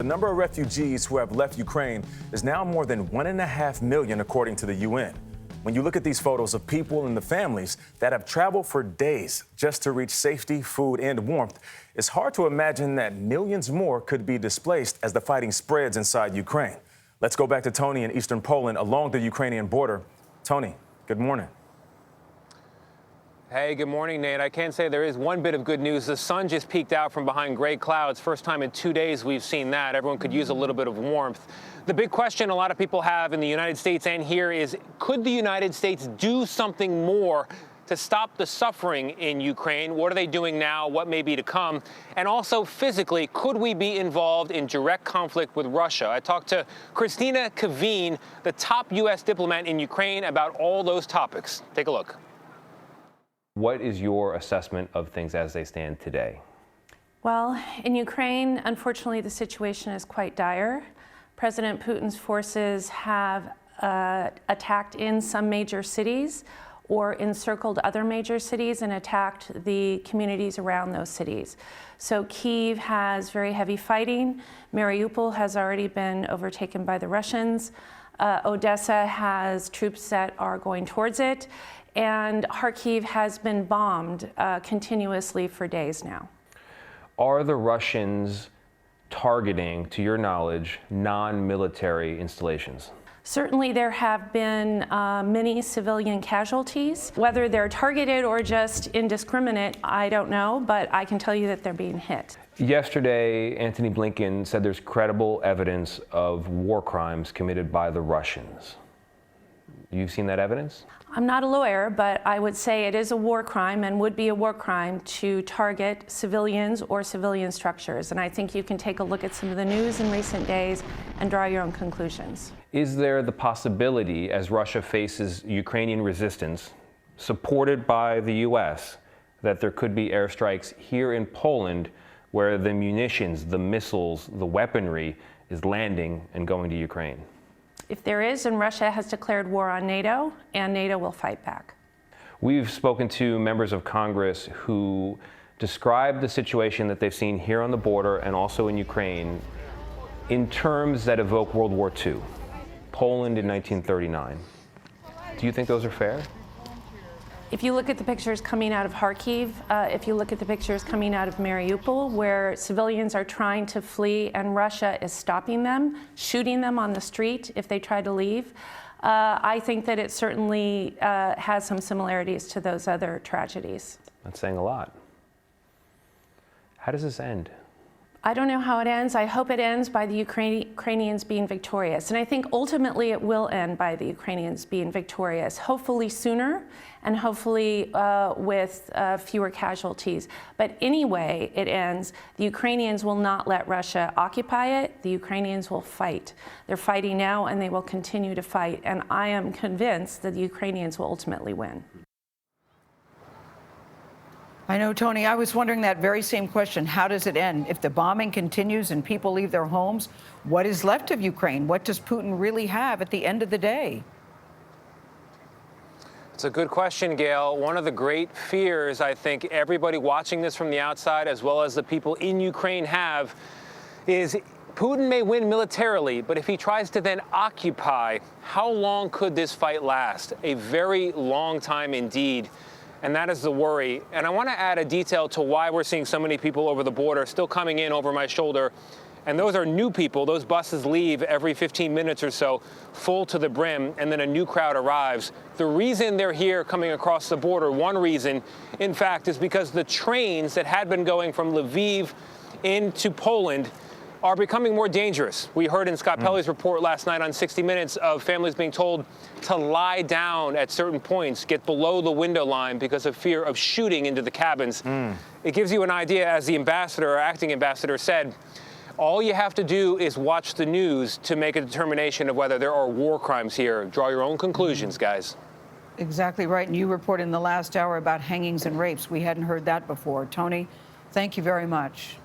number of refugees who have left Ukraine is now more than 1.5 million, according to the UN. When you look at these photos of people and the families that have traveled for days just to reach safety, food, and warmth, it's hard to imagine that millions more could be displaced as the fighting spreads inside Ukraine. Let's go back to Tony in eastern Poland along the Ukrainian border. Tony, good morning. Hey, good morning, Nate. I can say there is one bit of good news. The sun just peeked out from behind gray clouds. First time in 2 days we've seen that. Everyone could use a little bit of warmth. The big question a lot of people have in the United States and here is, could the United States do something more to stop the suffering in Ukraine? What are they doing now? What may be to come? And also physically, could we be involved in direct conflict with Russia? I talked to Kristina Kvien, the top U.S. diplomat in Ukraine, about all those topics. Take a look. What is your assessment of things as they stand today? Well, in Ukraine, unfortunately, the situation is quite dire. President Putin's forces have attacked in some major cities or encircled other major cities and attacked the communities around those cities. So Kyiv has very heavy fighting. Mariupol has already been overtaken by the Russians. Odessa has troops that are going towards it. And Kharkiv has been bombed continuously for days now. Are the Russians targeting, to your knowledge, non-military installations? Certainly there have been many civilian casualties. Whether they're targeted or just indiscriminate, I don't know, but I can tell you that they're being hit. Yesterday, Antony Blinken said there's credible evidence of war crimes committed by the Russians. You've seen that evidence? I'm not a lawyer, but I would say it is a war crime and would be a war crime to target civilians or civilian structures. And I think you can take a look at some of the news in recent days and draw your own conclusions. Is there the possibility, as Russia faces Ukrainian resistance, supported by the U.S., that there could be airstrikes here in Poland where the munitions, the missiles, the weaponry is landing and going to Ukraine? If there is, and Russia has declared war on NATO, and NATO will fight back. We've spoken to members of Congress who describe the situation that they've seen here on the border and also in Ukraine in terms that evoke World War II, Poland in 1939. Do you think those are fair? If you look at the pictures coming out of Kharkiv, if you look at the pictures coming out of Mariupol, where civilians are trying to flee and Russia is stopping them, shooting them on the street if they try to leave, I think that it certainly has some similarities to those other tragedies. That's saying a lot. How does this end? I don't know how it ends. I hope it ends by the Ukrainians being victorious. And I think ultimately it will end by the Ukrainians being victorious, hopefully sooner and hopefully with fewer casualties. But anyway it ends, the Ukrainians will not let Russia occupy it. The Ukrainians will fight. They're fighting now and they will continue to fight. And I am convinced that the Ukrainians will ultimately win. I know, Tony, I was wondering that very same question. How does it end? If the bombing continues and people leave their homes, what is left of Ukraine? What does Putin really have at the end of the day? It's a good question, Gayle. One of the great fears I think everybody watching this from the outside, as well as the people in Ukraine have, is Putin may win militarily, but if he tries to then occupy, how long could this fight last? A very long time indeed. And that is the worry. And I want to add a detail to why we're seeing so many people over the border still coming in over my shoulder. And those are new people. Those buses leave every 15 minutes or so, full to the brim, and then a new crowd arrives. The reason they're here coming across the border, one reason, in fact, is because the trains that had been going from Lviv into Poland are becoming more dangerous. We heard in Scott Pelley's report last night on 60 Minutes of families being told to lie down at certain points, get below the window line because of fear of shooting into the cabins. It gives you an idea, as the ambassador or acting ambassador said, all you have to do is watch the news to make a determination of whether there are war crimes here. Draw your own conclusions, guys. Exactly right. And you reported in the last hour about hangings and rapes. We hadn't heard that before. Tony, thank you very much.